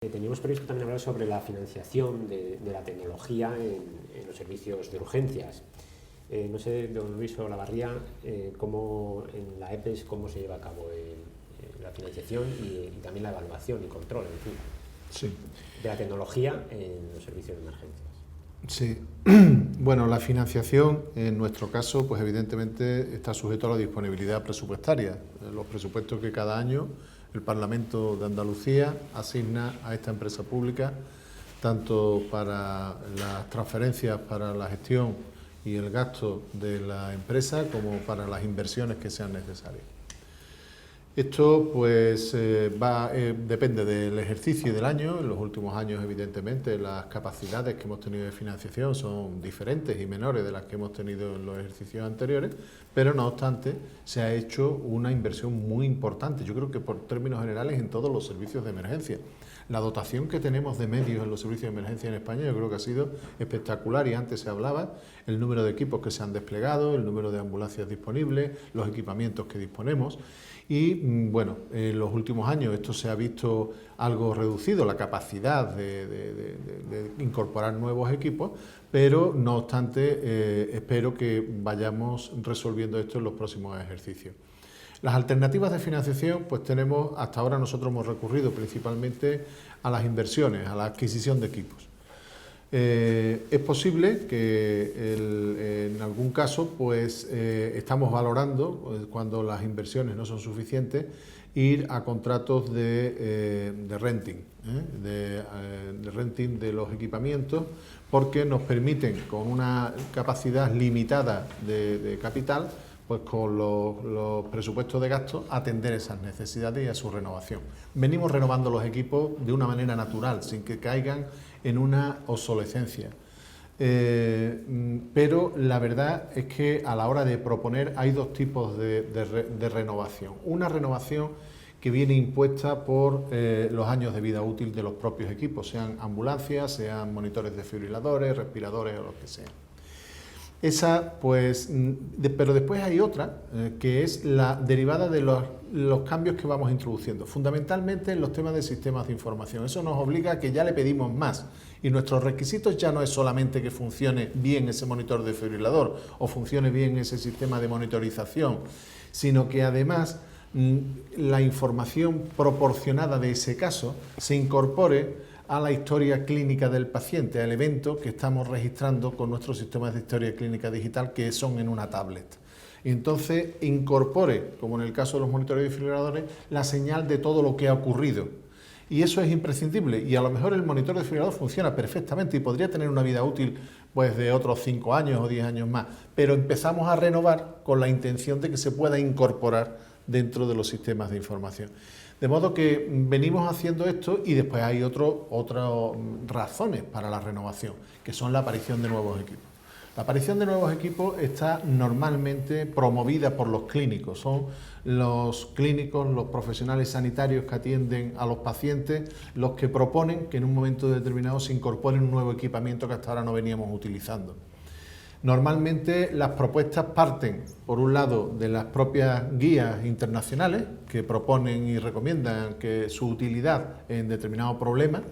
Teníamos previsto también hablar sobre la financiación de la tecnología en los servicios de urgencias. No sé, don Luis Olavarría, cómo en la EPES cómo se lleva a cabo la financiación y también la evaluación y control, en fin, sí, de la tecnología en los servicios de emergencias. Sí, bueno, la financiación en nuestro caso, pues evidentemente está sujeto a la disponibilidad presupuestaria. Los presupuestos que cada año el Parlamento de Andalucía asigna a esta empresa pública, tanto para las transferencias para la gestión y el gasto de la empresa como para las inversiones que sean necesarias. Esto pues depende del ejercicio y del año. En los últimos años, evidentemente, las capacidades que hemos tenido de financiación son diferentes y menores de las que hemos tenido en los ejercicios anteriores, pero no obstante se ha hecho una inversión muy importante, yo creo que por términos generales en todos los servicios de emergencia. La dotación que tenemos de medios en los servicios de emergencia en España yo creo que ha sido espectacular, y antes se hablaba el número de equipos que se han desplegado, el número de ambulancias disponibles, los equipamientos que disponemos. Y bueno, en los últimos años esto se ha visto algo reducido, la capacidad de incorporar nuevos equipos, pero no obstante espero que vayamos resolviendo esto en los próximos ejercicios. Las alternativas de financiación, pues tenemos, hasta ahora nosotros hemos recurrido principalmente a las inversiones, a la adquisición de equipos. Es posible que en algún caso pues estamos valorando, cuando las inversiones no son suficientes, ir a contratos de renting, de renting de los equipamientos, porque nos permiten, con una capacidad limitada de capital, pues con los presupuestos de gasto, atender esas necesidades y a su renovación. Venimos renovando los equipos de una manera natural, sin que caigan en una obsolescencia. Pero la verdad es que a la hora de proponer hay dos tipos de renovación. Una renovación que viene impuesta por los años de vida útil de los propios equipos, sean ambulancias, sean monitores desfibriladores, respiradores o lo que sea. Esa, pues, pero después hay otra, que es la derivada de los cambios que vamos introduciendo, fundamentalmente en los temas de sistemas de información. Eso nos obliga a que ya le pedimos más, y nuestros requisitos ya no es solamente que funcione bien ese monitor desfibrilador o funcione bien ese sistema de monitorización, sino que además la información proporcionada de ese caso se incorpore a la historia clínica del paciente, al evento que estamos registrando con nuestros sistemas de historia clínica digital, que son en una tablet. Y entonces incorpore, como en el caso de los monitores desfibriladores, la señal de todo lo que ha ocurrido. Y eso es imprescindible, y a lo mejor el monitor desfibrilador funciona perfectamente y podría tener una vida útil pues de otros 5 años o 10 años más, pero empezamos a renovar con la intención de que se pueda incorporar dentro de los sistemas de información. De modo que venimos haciendo esto, y después hay otras razones para la renovación, que son la aparición de nuevos equipos. La aparición de nuevos equipos está normalmente promovida por los clínicos. Son los clínicos, los profesionales sanitarios que atienden a los pacientes, los que proponen que en un momento determinado se incorpore un nuevo equipamiento que hasta ahora no veníamos utilizando. Normalmente las propuestas parten, por un lado, de las propias guías internacionales que proponen y recomiendan que su utilidad en determinado problema,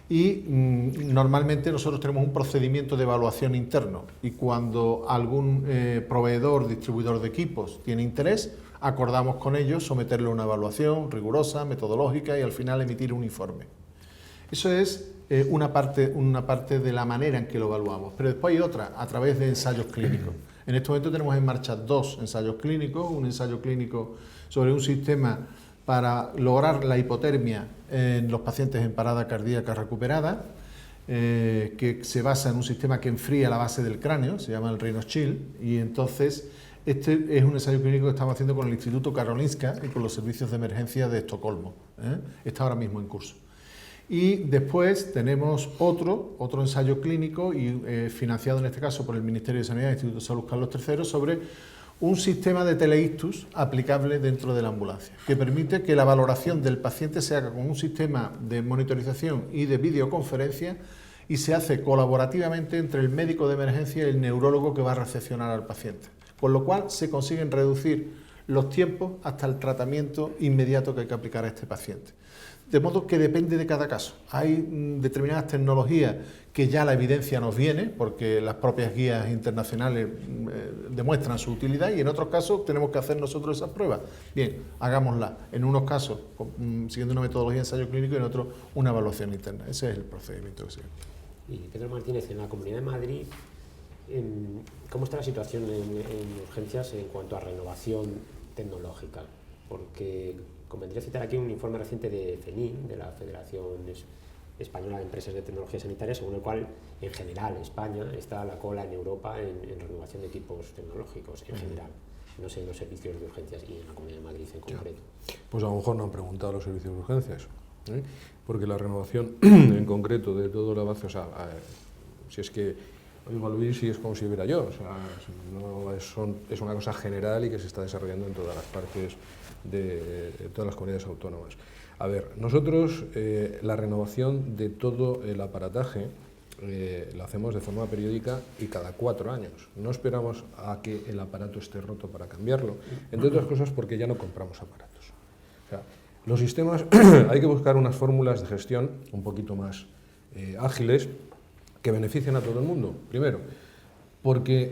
y normalmente nosotros tenemos un procedimiento de evaluación interno, y cuando algún proveedor, distribuidor de equipos tiene interés, acordamos con ellos someterle a una evaluación rigurosa, metodológica, y al final emitir un informe. Eso es una parte de la manera en que lo evaluamos, pero después hay otra, a través de ensayos clínicos. En este momento tenemos en marcha 2 ensayos clínicos, un ensayo clínico sobre un sistema para lograr la hipotermia en los pacientes en parada cardíaca recuperada, que se basa en un sistema que enfría la base del cráneo, se llama el Rhinoshield, y entonces este es un ensayo clínico que estamos haciendo con el Instituto Karolinska y con los servicios de emergencia de Estocolmo. Está ahora mismo en curso. Y después tenemos otro ensayo clínico, y financiado en este caso por el Ministerio de Sanidad y el Instituto de Salud Carlos III, sobre un sistema de teleictus aplicable dentro de la ambulancia, que permite que la valoración del paciente se haga con un sistema de monitorización y de videoconferencia, y se hace colaborativamente entre el médico de emergencia y el neurólogo que va a recepcionar al paciente, con lo cual se consiguen reducir los tiempos hasta el tratamiento inmediato que hay que aplicar a este paciente. De modo que depende de cada caso. Hay determinadas tecnologías que ya la evidencia nos viene, porque las propias guías internacionales demuestran su utilidad, y en otros casos tenemos que hacer nosotros esas pruebas. Bien, hagámoslas. En unos casos siguiendo una metodología de ensayo clínico y en otros una evaluación interna. Ese es el procedimiento que se... Y Pedro Martínez, en la Comunidad de Madrid, ¿cómo está la situación en urgencias en cuanto a renovación tecnológica? Porque convendría citar aquí un informe reciente de FENIN, de la Federación Española de Empresas de Tecnología Sanitaria, según el cual, en general, España está a la cola en Europa en renovación de equipos tecnológicos, en general. No sé, en los servicios de urgencias y en la Comunidad de Madrid en concreto. Pues a lo mejor no han preguntado los servicios de urgencias, porque la renovación en concreto de todo el avance, o sea, si es que oigo a Luis y es como si viera yo, o sea, no es una cosa general y que se está desarrollando en todas las partes de todas las comunidades autónomas. A ver, nosotros la renovación de todo el aparataje lo hacemos de forma periódica y cada 4 años. No esperamos a que el aparato esté roto para cambiarlo, entre otras cosas porque ya no compramos aparatos. O sea, los sistemas, hay que buscar unas fórmulas de gestión un poquito más ágiles que beneficien a todo el mundo. Primero, porque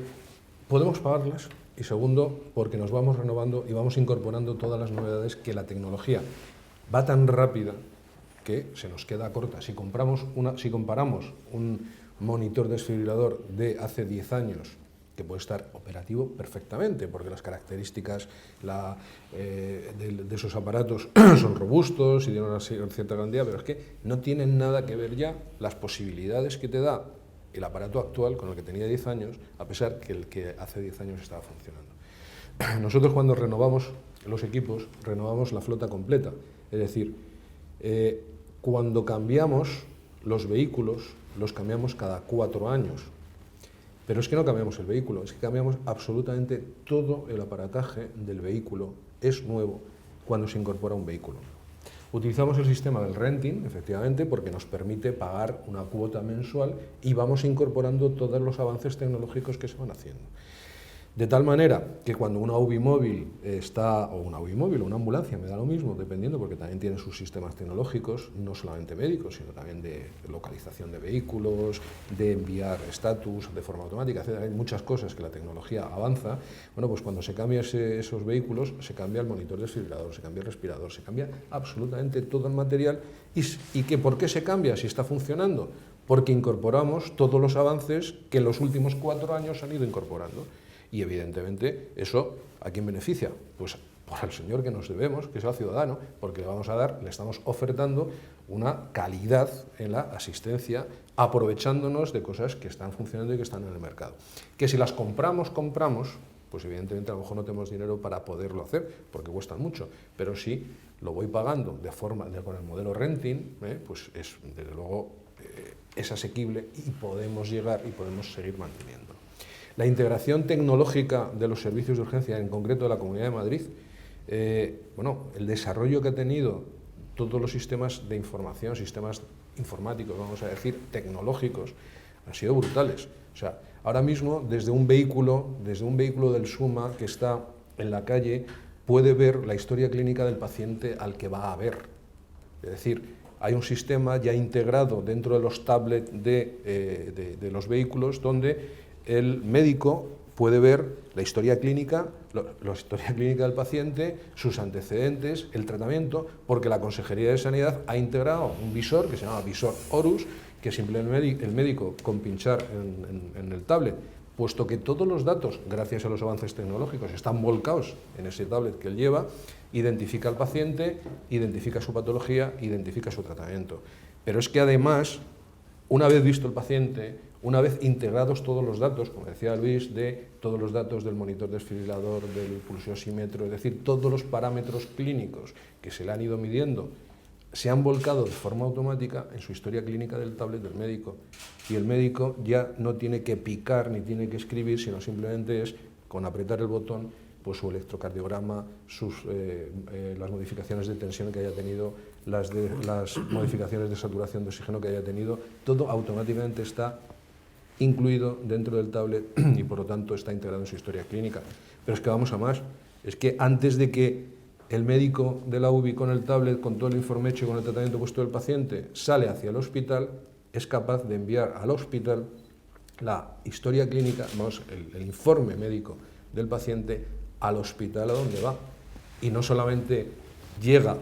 podemos pagarlas, y segundo, porque nos vamos renovando y vamos incorporando todas las novedades que la tecnología va tan rápida que se nos queda corta. Si comparamos un monitor desfibrilador de hace 10 años, que puede estar operativo perfectamente, porque las características de esos aparatos son robustos y tienen una cierta garantía, pero es que no tienen nada que ver ya las posibilidades que te da el aparato actual con el que tenía 10 años, a pesar que el que hace 10 años estaba funcionando. Nosotros, cuando renovamos los equipos, renovamos la flota completa, es decir, cuando cambiamos los vehículos, los cambiamos cada 4 años. Pero es que no cambiamos el vehículo, es que cambiamos absolutamente todo el aparataje del vehículo. Es nuevo cuando se incorpora un vehículo. Utilizamos el sistema del renting, efectivamente, porque nos permite pagar una cuota mensual y vamos incorporando todos los avances tecnológicos que se van haciendo. De tal manera que cuando una UBI móvil o una ambulancia, me da lo mismo, dependiendo, porque también tiene sus sistemas tecnológicos, no solamente médicos, sino también de localización de vehículos, de enviar estatus de forma automática, etc. Hay muchas cosas que la tecnología avanza. Bueno, pues cuando se cambian esos vehículos, se cambia el monitor desfibrilador, se cambia el respirador, se cambia absolutamente todo el material. ¿Y por qué se cambia si está funcionando? Porque incorporamos todos los avances que en los últimos 4 años han ido incorporando. Y evidentemente, ¿eso a quién beneficia? Pues por el señor que nos debemos, que es el ciudadano, porque le estamos ofertando una calidad en la asistencia, aprovechándonos de cosas que están funcionando y que están en el mercado. Que si las compramos, pues evidentemente a lo mejor no tenemos dinero para poderlo hacer, porque cuestan mucho, pero si lo voy pagando con el modelo renting, pues desde luego es asequible y podemos llegar y podemos seguir manteniendo. La integración tecnológica de los servicios de urgencia, en concreto de la Comunidad de Madrid, el desarrollo que ha tenido todos los sistemas de información, sistemas informáticos, vamos a decir, tecnológicos, han sido brutales. O sea, ahora mismo, desde un vehículo del SUMA que está en la calle, puede ver la historia clínica del paciente al que va a ver. Es decir, hay un sistema ya integrado dentro de los tablets de los vehículos donde el médico puede ver la historia clínica del paciente, sus antecedentes, el tratamiento, porque la Consejería de Sanidad ha integrado un visor que se llama visor Horus, que simplemente el médico con pinchar en el tablet, puesto que todos los datos, gracias a los avances tecnológicos, están volcados en ese tablet que él lleva, identifica al paciente, identifica su patología, identifica su tratamiento. Pero es que además, una vez visto el paciente, una vez integrados todos los datos, como decía Luis, de todos los datos del monitor desfibrilador, del pulsiosímetro, es decir, todos los parámetros clínicos que se le han ido midiendo, se han volcado de forma automática en su historia clínica del tablet del médico. Y el médico ya no tiene que picar ni tiene que escribir, sino simplemente es, con apretar el botón, pues su electrocardiograma, las modificaciones de tensión que haya tenido, las modificaciones de saturación de oxígeno que haya tenido, todo automáticamente está incluido dentro del tablet y por lo tanto está integrado en su historia clínica. Pero es que vamos a más, es que antes de que el médico de la UBI con el tablet, con todo el informe hecho y con el tratamiento puesto del paciente, sale hacia el hospital, es capaz de enviar al hospital la historia clínica, el informe médico del paciente al hospital a donde va. Y no solamente llega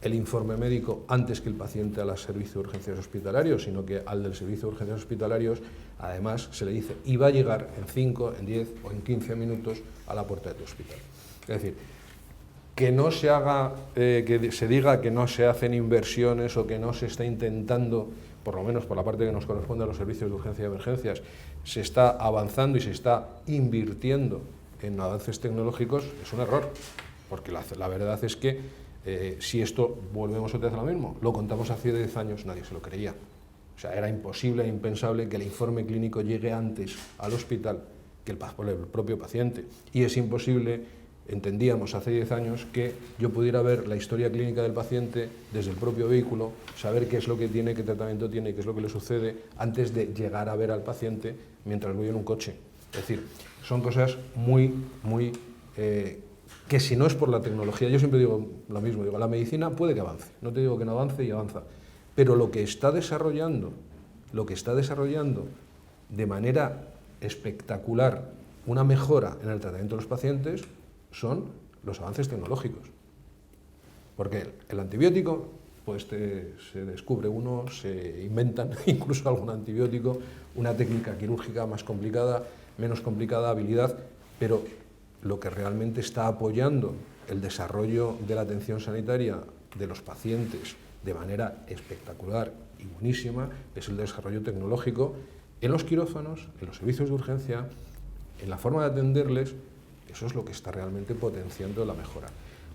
el informe médico antes que el paciente al servicio de urgencias hospitalarios, sino que al del servicio de urgencias hospitalarios además se le dice y va a llegar en 5, en 10 o en 15 minutos a la puerta de tu hospital. Es decir, que no se haga, que se diga que no se hacen inversiones o que no se está intentando, por lo menos por la parte que nos corresponde a los servicios de urgencia y emergencias, se está avanzando y se está invirtiendo en avances tecnológicos, es un error, porque la verdad es que si esto, volvemos otra vez a lo mismo, lo contamos hace 10 años, nadie se lo creía. O sea, era imposible e impensable que el informe clínico llegue antes al hospital que el propio paciente. Y es imposible, entendíamos hace 10 años, que yo pudiera ver la historia clínica del paciente desde el propio vehículo, saber qué es lo que tiene, qué tratamiento tiene, qué es lo que le sucede, antes de llegar a ver al paciente mientras voy en un coche. Es decir, son cosas muy que si no es por la tecnología, yo siempre digo lo mismo, digo, la medicina puede que avance, no te digo que no avance y avanza, pero lo que está desarrollando de manera espectacular una mejora en el tratamiento de los pacientes son los avances tecnológicos. Porque el antibiótico, pues se descubre uno, se inventan incluso algún antibiótico, una técnica quirúrgica más complicada, menos complicada, habilidad, pero lo que realmente está apoyando el desarrollo de la atención sanitaria de los pacientes de manera espectacular y buenísima es el desarrollo tecnológico en los quirófanos, en los servicios de urgencia, en la forma de atenderles. Eso es lo que está realmente potenciando la mejora.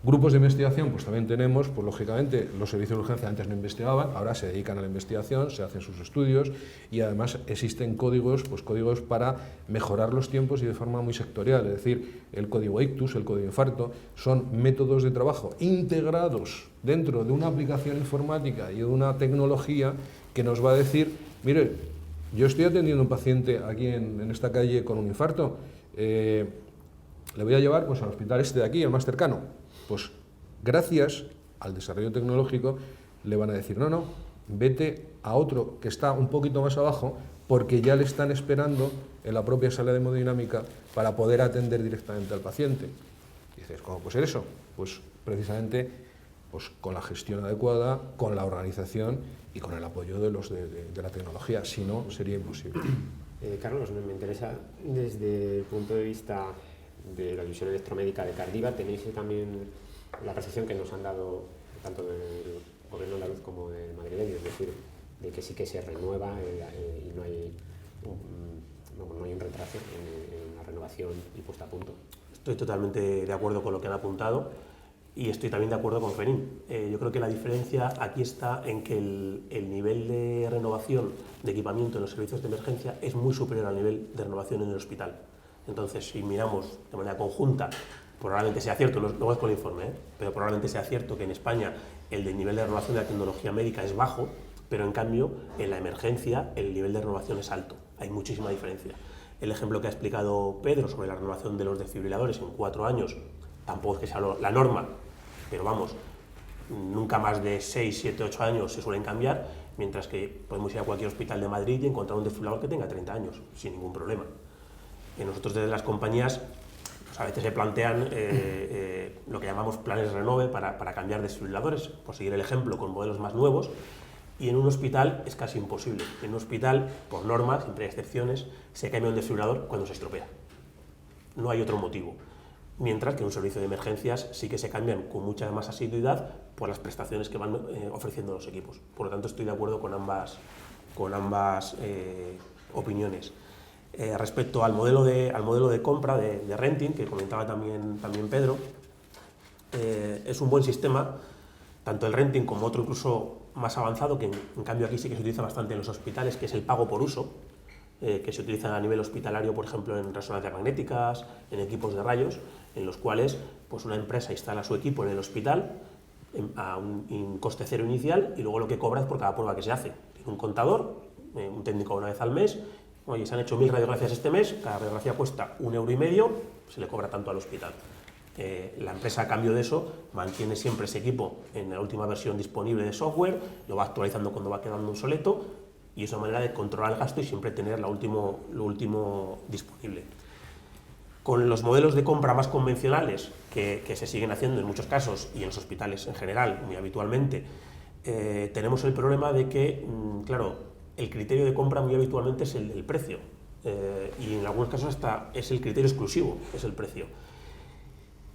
Grupos de investigación, pues también tenemos, pues lógicamente los servicios de urgencia antes no investigaban, ahora se dedican a la investigación, se hacen sus estudios y además existen códigos, pues códigos para mejorar los tiempos y de forma muy sectorial, es decir, el código ictus, el código infarto, son métodos de trabajo integrados dentro de una aplicación informática y de una tecnología que nos va a decir, mire, yo estoy atendiendo a un paciente aquí en esta calle con un infarto, le voy a llevar pues al hospital este de aquí, el más cercano. Pues gracias al desarrollo tecnológico le van a decir, no, vete a otro que está un poquito más abajo porque ya le están esperando en la propia sala de hemodinámica para poder atender directamente al paciente. Y dices, ¿cómo puede ser eso? Pues precisamente pues, con la gestión adecuada, con la organización y con el apoyo de la tecnología, si no sería imposible. Carlos, me interesa desde el punto de vista de la división electromédica de Cardiva, tenéis también la percepción que nos han dado tanto del gobierno andaluz como del madrileño, es decir, de que sí que se renueva y no hay un retraso en la renovación y puesta a punto. Estoy totalmente de acuerdo con lo que han apuntado y estoy también de acuerdo con Ferín. Yo creo que la diferencia aquí está en que el nivel de renovación de equipamiento en los servicios de emergencia es muy superior al nivel de renovación en el hospital. Entonces, si miramos de manera conjunta, probablemente sea cierto, no es con el informe, pero probablemente sea cierto que en España el nivel de renovación de la tecnología médica es bajo, pero en cambio en la emergencia el nivel de renovación es alto. Hay muchísima diferencia. El ejemplo que ha explicado Pedro sobre la renovación de los desfibriladores en 4 años, tampoco es que sea la norma, pero vamos, nunca más de 6, 7, 8 años se suelen cambiar, mientras que podemos ir a cualquier hospital de Madrid y encontrar un desfibrilador que tenga 30 años, sin ningún problema. Nosotros desde las compañías pues a veces se plantean lo que llamamos planes renove para cambiar desfibriladores, por seguir el ejemplo, con modelos más nuevos, y en un hospital es casi imposible. En un hospital, por norma, siempre hay excepciones, se cambia un desfibrilador cuando se estropea. No hay otro motivo. Mientras que en un servicio de emergencias sí que se cambian con mucha más asiduidad por las prestaciones que van ofreciendo los equipos. Por lo tanto, estoy de acuerdo con ambas opiniones. Respecto al modelo de compra de renting, que comentaba también Pedro, es un buen sistema, tanto el renting como otro incluso más avanzado, que en cambio aquí sí que se utiliza bastante en los hospitales, que es el pago por uso, que se utiliza a nivel hospitalario, por ejemplo, en resonancias magnéticas, en equipos de rayos, en los cuales pues, una empresa instala su equipo en el hospital a un coste cero inicial y luego lo que cobra es por cada prueba que se hace. Tiene un contador, un técnico una vez al mes. Oye, se han hecho 1000 radiografías este mes, cada radiografía cuesta 1,5 €, se le cobra tanto al hospital. La empresa, a cambio de eso, mantiene siempre ese equipo en la última versión disponible de software, lo va actualizando cuando va quedando obsoleto, y es una manera de controlar el gasto y siempre tener lo último disponible. Con los modelos de compra más convencionales, que se siguen haciendo en muchos casos, y en los hospitales en general, muy habitualmente, tenemos el problema de que, claro, el criterio de compra muy habitualmente es el precio, y en algunos casos hasta es el criterio exclusivo, es el precio.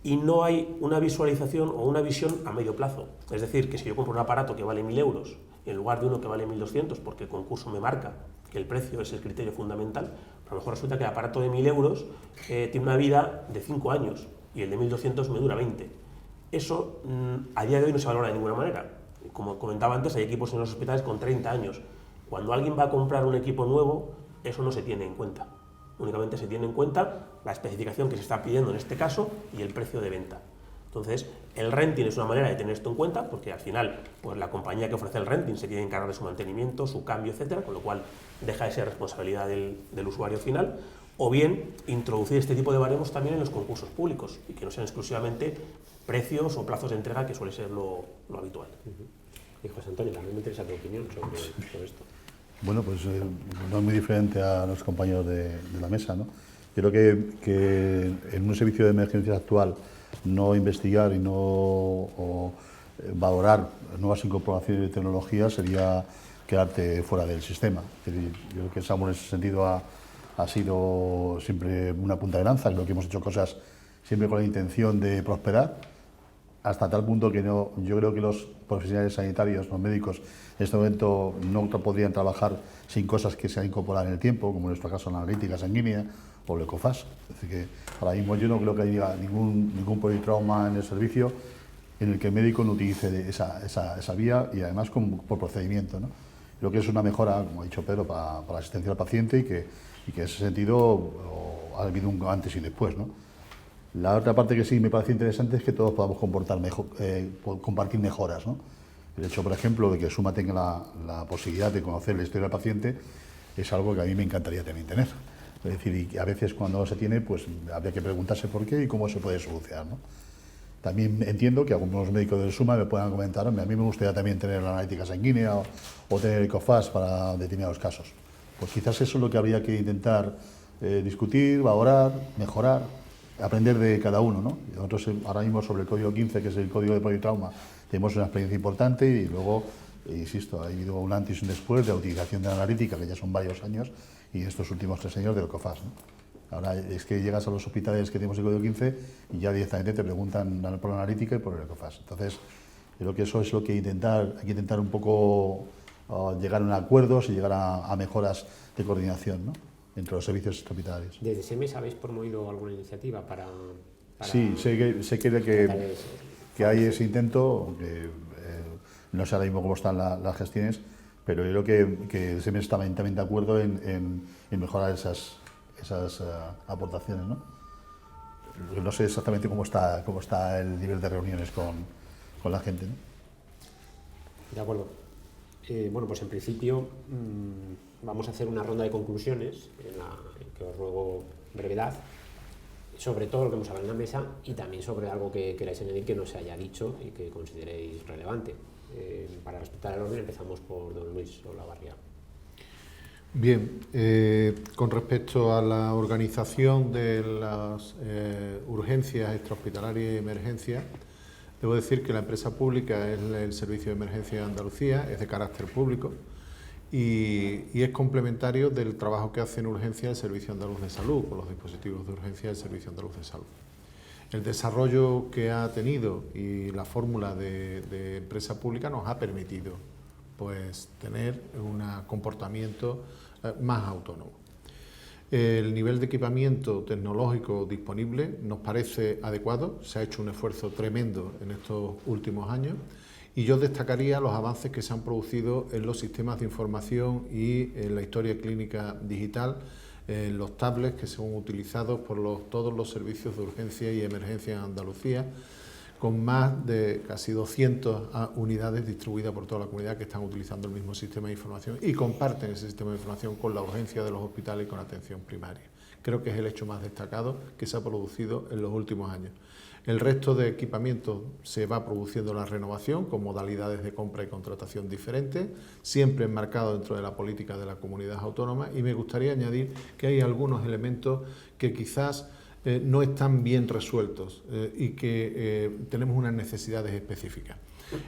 Y no hay una visualización o una visión a medio plazo. Es decir, que si yo compro un aparato que vale 1.000 euros en lugar de uno que vale 1.200, porque el concurso me marca que el precio es el criterio fundamental, a lo mejor resulta que el aparato de 1.000 euros tiene una vida de 5 años y el de 1.200 me dura 20. Eso a día de hoy no se valora de ninguna manera. Como comentaba antes, hay equipos en los hospitales con 30 años. Cuando alguien va a comprar un equipo nuevo, eso no se tiene en cuenta. Únicamente se tiene en cuenta la especificación que se está pidiendo en este caso y el precio de venta. Entonces, el renting es una manera de tener esto en cuenta, porque al final, pues la compañía que ofrece el renting se tiene que encargar de su mantenimiento, su cambio, etcétera, con lo cual deja de ser responsabilidad del usuario final. O bien, introducir este tipo de baremos también en los concursos públicos y que no sean exclusivamente precios o plazos de entrega, que suele ser lo habitual. Y José Antonio, también me interesa tu opinión sobre esto. Bueno, pues no es muy diferente a los compañeros de la mesa, ¿no? Creo que en un servicio de emergencia actual no investigar y no valorar nuevas incorporaciones de tecnología sería quedarte fuera del sistema. Yo creo que SAMUR en ese sentido ha sido siempre una punta de lanza. Creo que hemos hecho cosas siempre con la intención de prosperar, hasta tal punto que yo creo que los profesionales sanitarios, los médicos, en este momento no podrían trabajar sin cosas que se han incorporado en el tiempo, como en nuestro caso la analítica sanguínea o el ECOFAS. Es decir, que ahora mismo yo no creo que haya ningún politrauma en el servicio en el que el médico no utilice esa vía, y además por procedimiento, ¿no? Creo que es una mejora, como ha dicho Pedro, para la asistencia al paciente, y que en ese sentido ha habido un antes y después, ¿no? La otra parte que sí me parece interesante es que todos podamos compartir mejoras, ¿no? El hecho, por ejemplo, de que Suma tenga la posibilidad de conocer la historia del paciente es algo que a mí me encantaría también tener. Es decir, y a veces cuando no se tiene, pues habría que preguntarse por qué y cómo se puede solucionar, ¿no? También entiendo que algunos médicos del Suma me puedan comentar: a mí me gustaría también tener la analítica sanguínea o tener el ECOFAS para determinados casos. Pues quizás eso es lo que habría que intentar discutir, valorar, mejorar, aprender de cada uno, ¿no? Nosotros ahora mismo, sobre el código 15, que es el código de politrauma, tenemos una experiencia importante, y luego, insisto, ha habido un antes y un después de la utilización de la analítica, que ya son varios años, y estos últimos 3 años del ECOFAS, ¿no? Ahora es que llegas a los hospitales que tenemos el código 15 y ya directamente te preguntan por la analítica y por el ECOFAS. Entonces, creo que eso es lo que hay que intentar un poco llegar a acuerdos y llegar a mejoras de coordinación, ¿no?, entre los servicios hospitalarios. ¿Desde SEMES habéis promovido alguna iniciativa para sí, sé que hay ese intento, aunque no sé ahora mismo cómo están las gestiones, pero yo creo que SEMES está también de acuerdo en mejorar esas aportaciones, ¿no? No sé exactamente cómo está el nivel de reuniones con la gente, ¿no? De acuerdo. Bueno, pues en principio vamos a hacer una ronda de conclusiones en que os ruego brevedad sobre todo lo que hemos hablado en la mesa, y también sobre algo que queráis añadir que no se haya dicho y que consideréis relevante. Para respetar el orden, empezamos por don Luis Olavarría. Bien, con respecto a la organización de las urgencias extrahospitalarias y emergencias, debo decir que la empresa pública es el Servicio de Emergencia de Andalucía, es de carácter público y es complementario del trabajo que hace en urgencia el Servicio Andaluz de Salud, con los dispositivos de urgencia del Servicio Andaluz de Salud. El desarrollo que ha tenido y la fórmula de empresa pública nos ha permitido pues tener un comportamiento más autónomo. El nivel de equipamiento tecnológico disponible nos parece adecuado, se ha hecho un esfuerzo tremendo en estos últimos años, y yo destacaría los avances que se han producido en los sistemas de información y en la historia clínica digital, en los tablets que son utilizados por todos los servicios de urgencia y emergencia en Andalucía, con más de casi 200 unidades distribuidas por toda la comunidad que están utilizando el mismo sistema de información y comparten ese sistema de información con la urgencia de los hospitales y con la atención primaria, Creo que es el hecho más destacado que se ha producido en los últimos años. El resto de equipamientos se va produciendo la renovación con modalidades de compra y contratación diferentes, siempre enmarcado dentro de la política de la comunidad autónoma, y me gustaría añadir que hay algunos elementos que quizás no están bien resueltos y que tenemos unas necesidades específicas.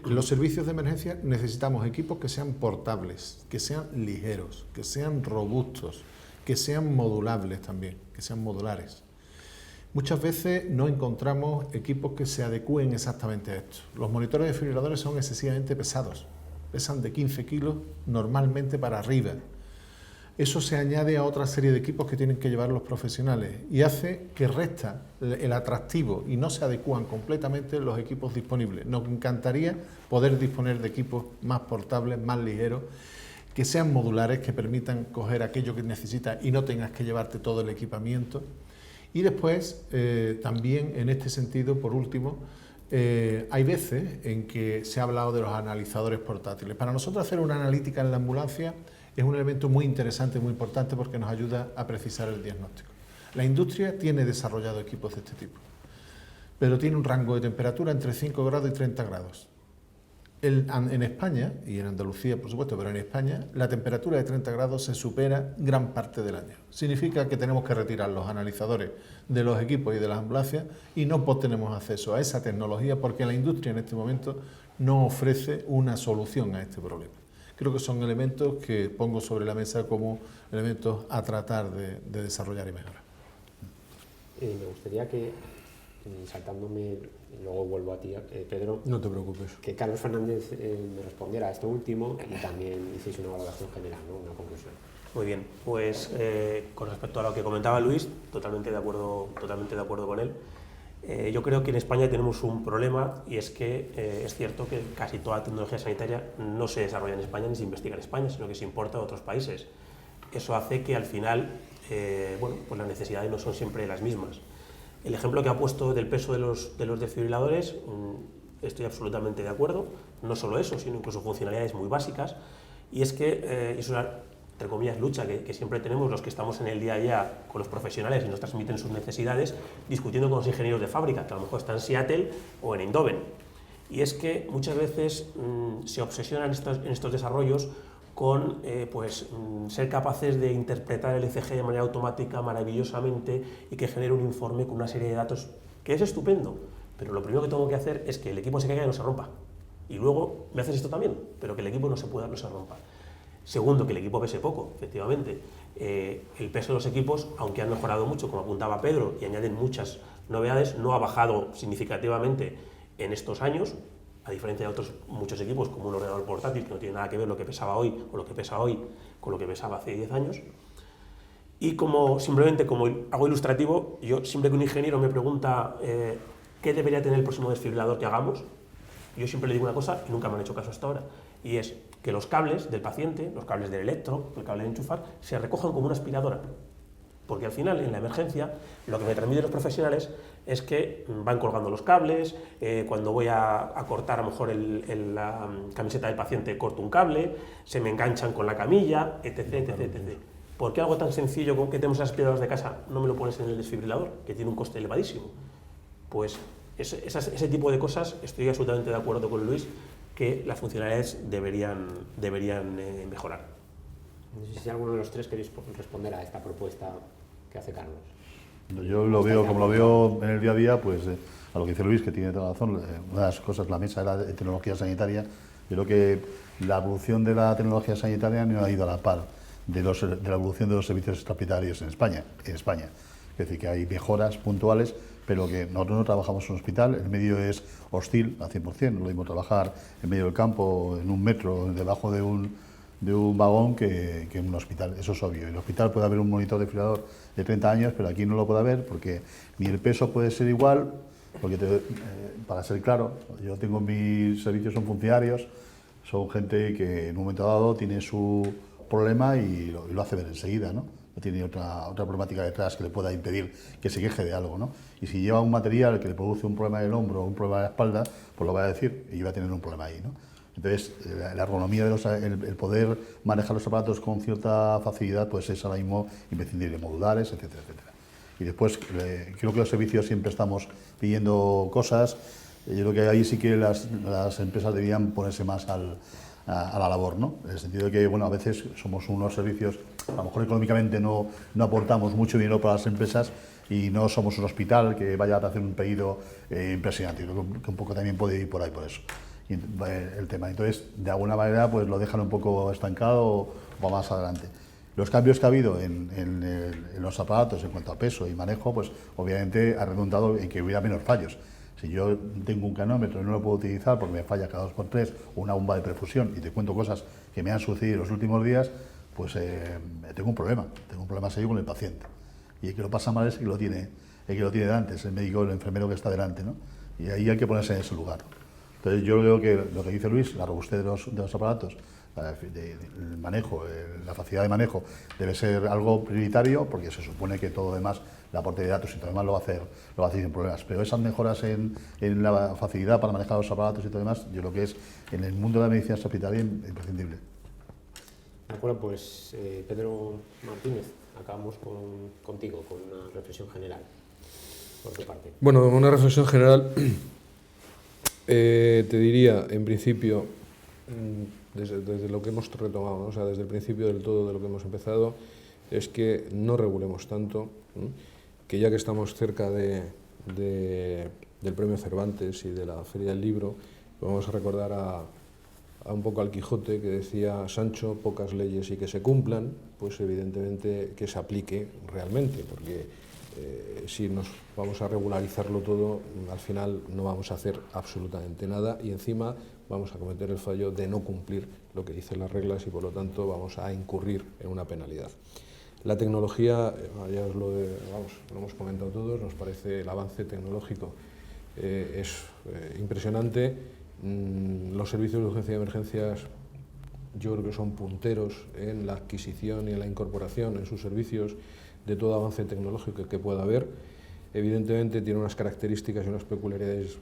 En los servicios de emergencia necesitamos equipos que sean portables, que sean ligeros, que sean robustos, que sean modulables también, que sean modulares. Muchas veces no encontramos equipos que se adecúen exactamente a esto. Los monitores desfibriladores son excesivamente pesados, pesan de 15 kilos normalmente para arriba. Eso se añade a otra serie de equipos que tienen que llevar los profesionales y hace que resta el atractivo y no se adecúan completamente los equipos disponibles. Nos encantaría poder disponer de equipos más portables, más ligeros, que sean modulares, que permitan coger aquello que necesitas y no tengas que llevarte todo el equipamiento. Y después, también en este sentido, por último, hay veces en que se ha hablado de los analizadores portátiles. Para nosotros hacer una analítica en la ambulancia es un elemento muy interesante, muy importante, porque nos ayuda a precisar el diagnóstico. La industria tiene desarrollado equipos de este tipo, pero tiene un rango de temperatura entre 5 grados y 30 grados. En España, y en Andalucía por supuesto, pero en España, la temperatura de 30 grados se supera gran parte del año. Significa que tenemos que retirar los analizadores de los equipos y de las ambulancias y no tenemos acceso a esa tecnología porque la industria en este momento no ofrece una solución a este problema. Creo que son elementos que pongo sobre la mesa como elementos a tratar de desarrollar y mejorar. Me gustaría que, saltándome, y luego vuelvo a ti, Pedro. No te preocupes. Que Carlos Fernández me respondiera a esto último y también hicieis una valoración general, ¿no? Una conclusión. Muy bien, pues con respecto a lo que comentaba Luis, totalmente de acuerdo con él. Yo creo que en España tenemos un problema y es que es cierto que casi toda la tecnología sanitaria no se desarrolla en España ni se investiga en España, sino que se importa de otros países. Eso hace que al final bueno, pues las necesidades no son siempre las mismas. El ejemplo que ha puesto del peso de los desfibriladores, estoy absolutamente de acuerdo. No solo eso, sino incluso funcionalidades muy básicas. Y es que es una, entre comillas, lucha que siempre tenemos los que estamos en el día a día con los profesionales y nos transmiten sus necesidades, discutiendo con los ingenieros de fábrica, que a lo mejor están en Seattle o en Eindhoven. Y es que muchas veces se obsesionan en estos desarrollos con ser capaces de interpretar el ECG de manera automática maravillosamente y que genere un informe con una serie de datos que es estupendo, pero lo primero que tengo que hacer es que el equipo se caiga y no se rompa. Y luego me haces esto también, pero que el equipo no se rompa. Segundo, que el equipo pese poco, efectivamente. El peso de los equipos, aunque han mejorado mucho, como apuntaba Pedro, y añaden muchas novedades, no ha bajado significativamente en estos años, a diferencia de otros muchos equipos, como un ordenador portátil, que no tiene nada que ver lo que pesaba hoy o lo que pesa hoy con lo que pesaba hace 10 años. Y simplemente como algo ilustrativo, yo siempre que un ingeniero me pregunta qué debería tener el próximo desfibrilador que hagamos, yo siempre le digo una cosa y nunca me han hecho caso hasta ahora, y es que los cables del paciente, los cables del electro, el cable de enchufar, se recojan como una aspiradora. Porque al final, en la emergencia, lo que me transmiten los profesionales es que van colgando los cables, cuando voy a cortar a lo mejor la camiseta del paciente corto un cable, se me enganchan con la camilla, etc. ¿Por qué algo tan sencillo como que tenemos aspiradoras de casa no me lo pones en el desfibrilador, que tiene un coste elevadísimo? Pues ese tipo de cosas estoy absolutamente de acuerdo con Luis, que las funcionalidades deberían mejorar. No sé si alguno de los tres queréis responder a esta propuesta que hace Carlos. Yo lo veo, como lo veo en el día a día, pues a lo que dice Luis, que tiene toda la razón. Una de las cosas, la mesa de la tecnología sanitaria, yo creo que la evolución de la tecnología sanitaria no ha ido a la par de la evolución de los servicios extrahospitalarios en España. Es decir, que hay mejoras puntuales, pero que nosotros no trabajamos en un hospital, el medio es hostil al 100%, no lo mismo trabajar en medio del campo, en un metro, debajo de un vagón que en un hospital, eso es obvio. En el hospital puede haber un monitor desfibrilador de 30 años, pero aquí no lo puede haber porque ni el peso puede ser igual, porque para ser claro, yo tengo mis servicios, son funcionarios, son gente que en un momento dado tiene su problema y lo hace ver enseguida, ¿no? No tiene otra problemática detrás que le pueda impedir que se queje de algo, ¿no? Y si lleva un material que le produce un problema del hombro o un problema de la espalda, pues lo va a decir y va a tener un problema ahí, ¿no? Entonces, la ergonomía el poder manejar los aparatos con cierta facilidad, pues es ahora mismo imprescindible, modulares, etcétera, etcétera. Y después, creo que los servicios siempre estamos pidiendo cosas. Yo creo que ahí sí que las empresas deberían ponerse más a la labor, ¿no? En el sentido de que, bueno, a veces somos unos servicios, a lo mejor económicamente no aportamos mucho dinero para las empresas y no somos un hospital que vaya a hacer un pedido impresionante. Yo creo que un poco también puede ir por ahí, por eso, el tema. Entonces, de alguna manera, pues lo dejan un poco estancado o va más adelante. Los cambios que ha habido en los aparatos en cuanto a peso y manejo, pues obviamente ha redundado en que hubiera menos fallos. Si yo tengo un canómetro y no lo puedo utilizar porque me falla cada 2x3 o una bomba de perfusión y te cuento cosas que me han sucedido en los últimos días, pues tengo un problema serio con el paciente. Y el que lo pasa mal es el que lo tiene delante, es el médico o el enfermero que está delante, ¿no? Y ahí hay que ponerse en ese lugar. Entonces yo creo que lo que dice Luis, la robustez de los aparatos, el manejo, la facilidad de manejo debe ser algo prioritario porque se supone que todo lo demás, el aporte de datos y todo lo demás lo va a hacer sin problemas. Pero esas mejoras en la facilidad para manejar los aparatos y todo lo demás, yo creo que es en el mundo de la medicina hospitalaria imprescindible. De acuerdo, pues Pedro Martínez, acabamos contigo con una reflexión general por tu parte. Bueno, una reflexión general, te diría, en principio, desde lo que hemos retomado, ¿no? O sea, desde el principio del todo de lo que hemos empezado, es que no regulemos tanto, ¿no? Que ya que estamos cerca del Premio Cervantes y de la Feria del Libro, vamos a recordar a un poco al Quijote, que decía: Sancho, pocas leyes y que se cumplan, pues evidentemente que se aplique realmente, porque si nos vamos a regularizarlo todo, al final no vamos a hacer absolutamente nada y encima vamos a cometer el fallo de no cumplir lo que dicen las reglas y por lo tanto vamos a incurrir en una penalidad. La tecnología, ya lo hemos comentado todos, nos parece el avance tecnológico es impresionante. Los servicios de urgencia y emergencias yo creo que son punteros en la adquisición y en la incorporación en sus servicios de todo avance tecnológico que pueda haber. Evidentemente tiene unas características y unas peculiaridades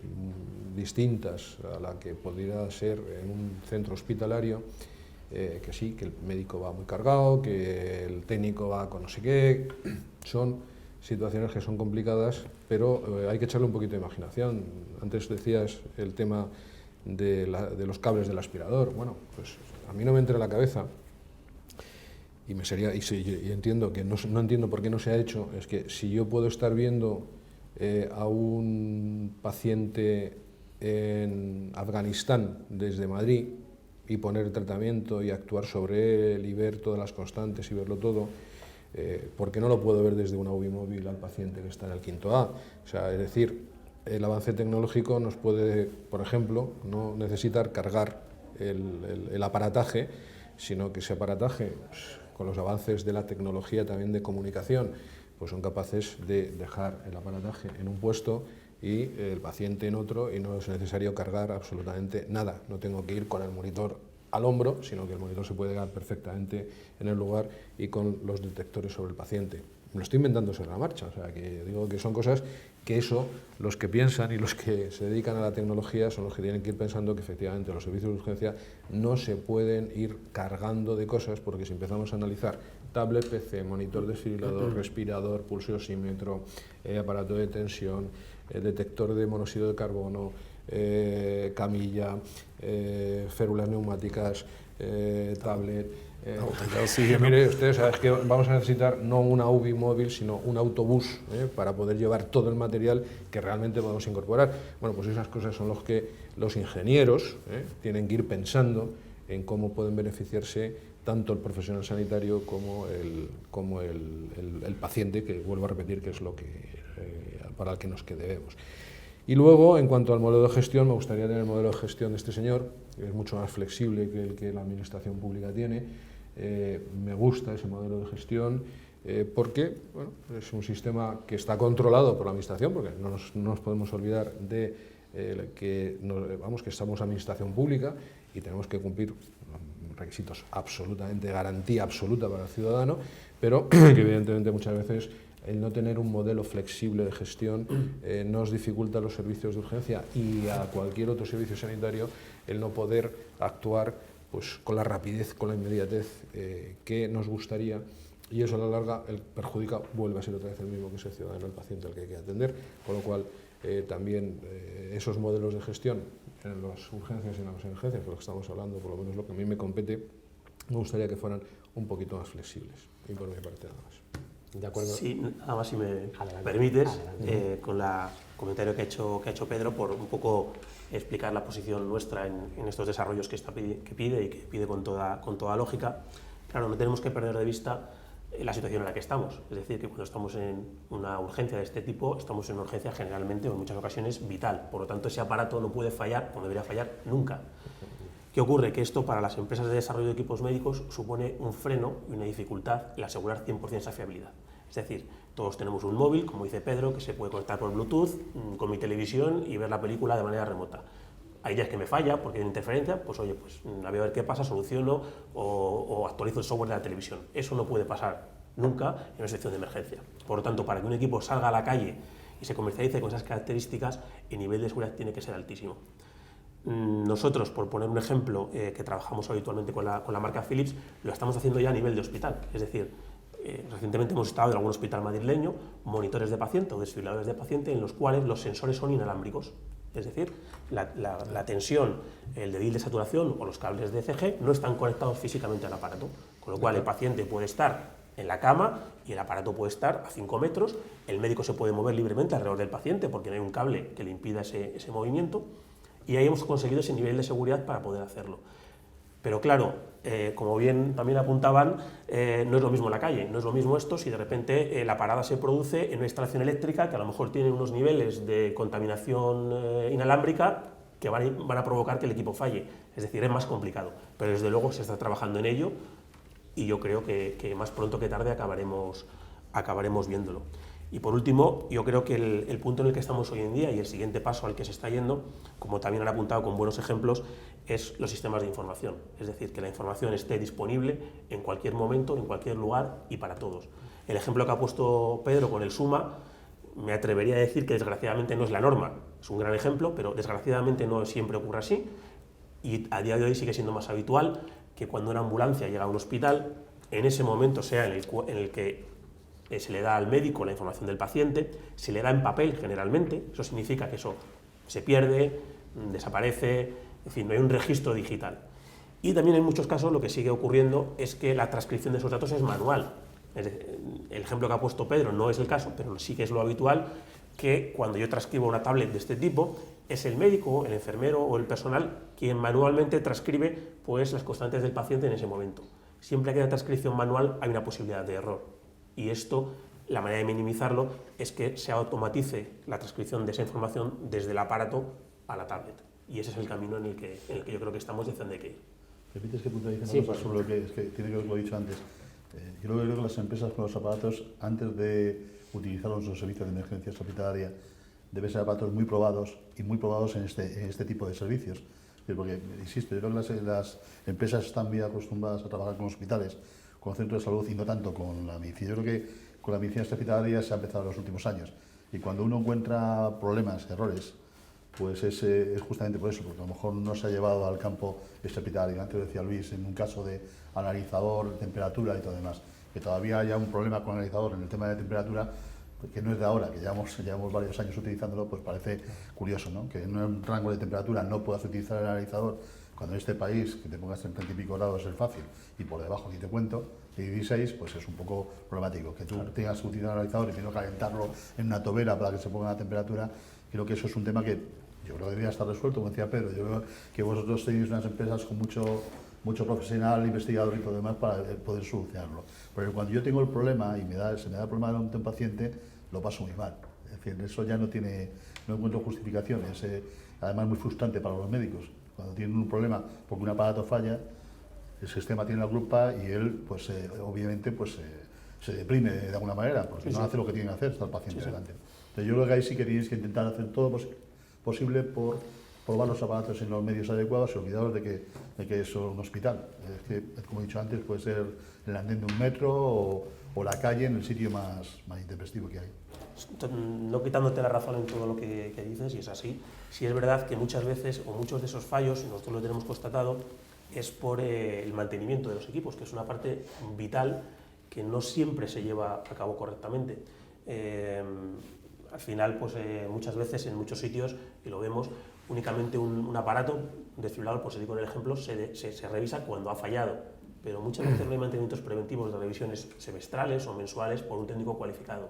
distintas a la que podría ser en un centro hospitalario, que sí, que el médico va muy cargado, que el técnico va con no sé qué. Son situaciones que son complicadas, pero hay que echarle un poquito de imaginación. Antes decías el tema de los cables del aspirador. Bueno, pues a mí no me entra en la cabeza, y entiendo que no entiendo por qué no se ha hecho, es que si yo puedo estar viendo a un paciente en Afganistán desde Madrid y poner tratamiento y actuar sobre él y ver todas las constantes y verlo todo, ¿por qué no lo puedo ver desde una UBI móvil al paciente que está en el 5A? O sea, es decir, el avance tecnológico nos puede, por ejemplo, no necesitar cargar el aparataje, sino que ese aparataje, pues, con los avances de la tecnología también de comunicación, pues son capaces de dejar el aparataje en un puesto y el paciente en otro, y no es necesario cargar absolutamente nada. No tengo que ir con el monitor al hombro, sino que el monitor se puede quedar perfectamente en el lugar y con los detectores sobre el paciente. Me lo estoy inventando sobre la marcha, o sea, que digo que son cosas que los que piensan y los que se dedican a la tecnología son los que tienen que ir pensando que efectivamente los servicios de urgencia no se pueden ir cargando de cosas, porque si empezamos a analizar tablet, PC, monitor desfibrilador, respirador, pulsosímetro, aparato de tensión, detector de monóxido de carbono, camilla, férulas neumáticas, tablet... mire usted, o sea, es que vamos a necesitar no una UBI móvil, sino un autobús para poder llevar todo el material que realmente podemos incorporar. Bueno, pues esas cosas son los que los ingenieros tienen que ir pensando en cómo pueden beneficiarse tanto el profesional sanitario como el paciente, que vuelvo a repetir que es lo que para el que nos debemos. Y luego, en cuanto al modelo de gestión, me gustaría tener el modelo de gestión de este señor, que es mucho más flexible que el que la administración pública tiene. Me gusta ese modelo de gestión porque bueno, es un sistema que está controlado por la administración, porque no nos podemos olvidar de que estamos en administración pública y tenemos que cumplir requisitos absolutamente, garantía absoluta para el ciudadano, pero que evidentemente muchas veces el no tener un modelo flexible de gestión nos dificulta los servicios de urgencia y a cualquier otro servicio sanitario el no poder actuar pues, con la rapidez, con la inmediatez que nos gustaría, y eso a la larga el perjudicado vuelve a ser otra vez el mismo, que es el ciudadano, el paciente al que hay que atender, con lo cual también esos modelos de gestión en las urgencias y en las emergencias, de lo que estamos hablando, por lo menos lo que a mí me compete, me gustaría que fueran un poquito más flexibles, y por mi parte nada más. ¿De acuerdo? Sí, nada más si me Adelante. permites, Adelante. con el comentario que ha hecho Pedro, por un poco explicar la posición nuestra en estos desarrollos que pide y que pide con toda lógica. Claro, no tenemos que perder de vista la situación en la que estamos. Es decir, que cuando estamos en una urgencia de este tipo, estamos en una urgencia generalmente o en muchas ocasiones vital. Por lo tanto, ese aparato no puede fallar o no debería fallar nunca. ¿Qué ocurre? Que esto para las empresas de desarrollo de equipos médicos supone un freno y una dificultad el asegurar 100% esa fiabilidad. Es decir, todos tenemos un móvil, como dice Pedro, que se puede conectar por Bluetooth con mi televisión y ver la película de manera remota. Hay días que me falla porque hay una interferencia, pues oye, pues voy a ver qué pasa, soluciono o actualizo el software de la televisión. Eso no puede pasar nunca en una situación de emergencia. Por lo tanto, para que un equipo salga a la calle y se comercialice con esas características, el nivel de seguridad tiene que ser altísimo. Nosotros, por poner un ejemplo, que trabajamos habitualmente con la marca Philips, lo estamos haciendo ya a nivel de hospital. Es decir, recientemente hemos estado en algún hospital madrileño, monitores de paciente o desfibriladores de paciente en los cuales los sensores son inalámbricos. Es decir, la tensión, el dedil de saturación o los cables de ECG no están conectados físicamente al aparato, con lo cual el paciente puede estar en la cama y el aparato puede estar a 5 metros, el médico se puede mover libremente alrededor del paciente porque no hay un cable que le impida ese movimiento, y ahí hemos conseguido ese nivel de seguridad para poder hacerlo. Pero claro, como bien también apuntaban, no es lo mismo en la calle, no es lo mismo esto si de repente la parada se produce en una instalación eléctrica que a lo mejor tiene unos niveles de contaminación inalámbrica que van a provocar que el equipo falle. Es decir, es más complicado, pero desde luego se está trabajando en ello y yo creo que más pronto que tarde acabaremos viéndolo. Y por último, yo creo que el punto en el que estamos hoy en día y el siguiente paso al que se está yendo, como también han apuntado con buenos ejemplos, es los sistemas de información. Es decir, que la información esté disponible en cualquier momento, en cualquier lugar y para todos. El ejemplo que ha puesto Pedro con el SUMA, me atrevería a decir que desgraciadamente no es la norma. Es un gran ejemplo, pero desgraciadamente no siempre ocurre así. Y a día de hoy sigue siendo más habitual que cuando una ambulancia llega a un hospital, en ese momento sea en el que se le da al médico la información del paciente, se le da en papel generalmente, eso significa que eso se pierde, desaparece, en fin, no hay un registro digital. Y también en muchos casos lo que sigue ocurriendo es que la transcripción de esos datos es manual. El ejemplo que ha puesto Pedro no es el caso, pero sí que es lo habitual, que cuando yo transcribo una tablet de este tipo, es el médico, el enfermero o el personal quien manualmente transcribe pues, las constantes del paciente en ese momento. Siempre que haya transcripción manual hay una posibilidad de error. Y esto, la manera de minimizarlo es que se automatice la transcripción de esa información desde el aparato a la tablet. Y ese es el camino en el que yo creo que estamos y hacia donde hay que ir. ¿Permites que puntualice Sí, una cosa sobre lo que, es que tiene que ver con lo dicho antes? Yo creo que las empresas con los aparatos, antes de utilizarlos en los servicios de emergencia hospitalaria, deben ser aparatos muy probados y muy probados en este tipo de servicios. Porque, insisto, yo creo que las empresas están muy acostumbradas a trabajar con hospitales, con centros de salud y no tanto con la medicina. Yo creo que con la medicina hospitalaria se ha empezado en los últimos años. Y cuando uno encuentra problemas, errores, pues es justamente por eso, porque a lo mejor no se ha llevado al campo hospitalario. Antes lo decía Luis, en un caso de analizador, temperatura y todo demás, que todavía haya un problema con el analizador en el tema de temperatura, que no es de ahora, que llevamos varios años utilizándolo, pues parece curioso, ¿no? Que en un rango de temperatura no puedas utilizar el analizador, cuando en este país que te pongas en 30 y pico grados es fácil, y por debajo, si te cuento, de 16, pues es un poco problemático. Que tú tengas que utilizar el analizador y tienes que calentarlo en una tobera para que se ponga la temperatura, creo que eso es un tema que yo creo que debería estar resuelto, como decía Pedro. Yo creo que vosotros tenéis unas empresas con mucho profesional, investigador y todo demás para poder solucionarlo. Porque cuando yo tengo el problema y se me da el problema de un paciente, lo paso muy mal. Es decir, eso ya no encuentro justificaciones. Además, es muy frustrante para los médicos. Cuando tienen un problema porque un aparato falla, el sistema tiene la culpa y él, pues obviamente, pues se deprime de alguna manera, porque no hace lo que tiene que hacer, está el paciente delante. Entonces, yo creo que ahí sí que tienes que intentar hacer todo posible por probar los aparatos en los medios adecuados y olvidaros de que es un hospital. Es que, como he dicho antes, puede ser el andén de un metro o la calle en el sitio más intempestivo que hay. no quitándote la razón en todo lo que dices, y es así, sí es verdad que muchas veces, o muchos de esos fallos, nosotros lo tenemos constatado, es por el mantenimiento de los equipos, que es una parte vital que no siempre se lleva a cabo correctamente. Al final, pues muchas veces en muchos sitios, y lo vemos, únicamente un aparato desfibrilador, pues digo en el ejemplo, se revisa cuando ha fallado, pero muchas veces no hay mantenimientos preventivos de revisiones semestrales o mensuales por un técnico cualificado.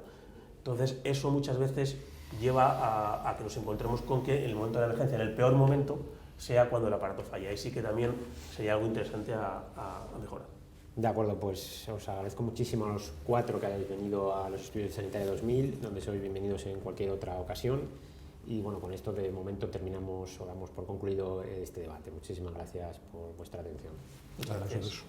Entonces, eso muchas veces lleva a que nos encontremos con que en el momento de la emergencia, en el peor momento, sea cuando el aparato falla. Y sí que también sería algo interesante a mejorar. De acuerdo, pues os agradezco muchísimo a los 4 que hayáis venido a los estudios de Sanitaria 2000, donde sois bienvenidos en cualquier otra ocasión. Y bueno, con esto de momento terminamos o damos por concluido este debate. Muchísimas gracias por vuestra atención. Muchas gracias.